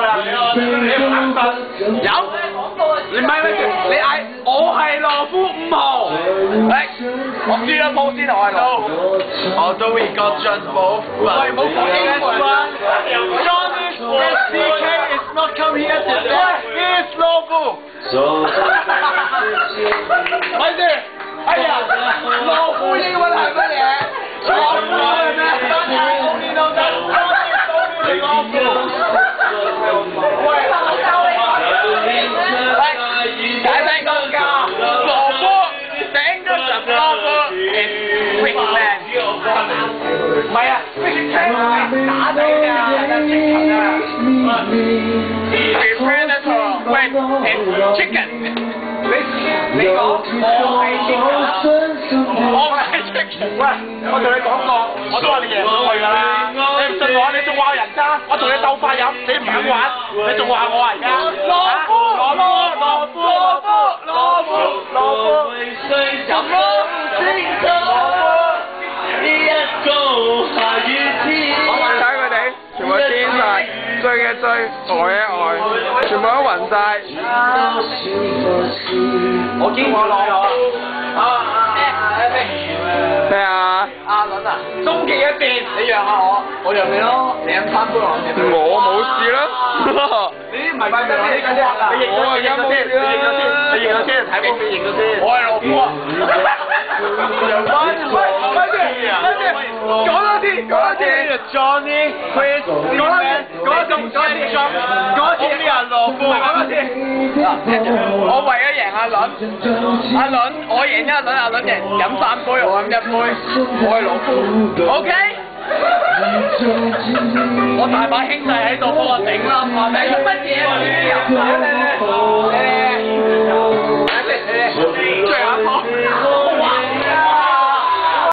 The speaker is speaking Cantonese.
啦，你唔肯瞓。有，你唔係咩？你嗌我係羅夫5號。我輸咗鋪先，我係羅夫。Although we got just both. 喂，冇講英文。Johnny SCK is not come here today. He's 羅夫。咪住，哎呀，羅夫英文係乜嘢？羅夫係咩？我見到得。羅夫。喂，解釋個價。羅夫頂咗10羅夫 is quick man。唔係啊 ，quick man 打你啊，真係Predator， 喂 ，is chicken。你講我係 chicken。喂，我同你講過，我都話你贏唔去㗎啦。你唔信我，你仲話人渣？我同你鬥快飲，你唔肯玩，你仲話我而家？羅夫，什麼不清楚？呢一個下雨天。睇佢哋，全部癲晒，追嘅追，呆嘅呆，全部都暈晒。我見我攞咗。咩啊？阿倫啊，終極一戰，你讓下我讓你咯，你飲3杯我冇事啦。你唔係快啲，你認咗先，你認咗先，睇我你認咗先。我係羅夫啊！講多次，Johnny Chris， 講多次，咩人羅夫？我為咗贏阿倫，我贏咗阿倫贏飲3杯，我飲1杯，我係羅夫 ，OK？ 我大把兄弟喺度幫我頂啦，話你乜嘢？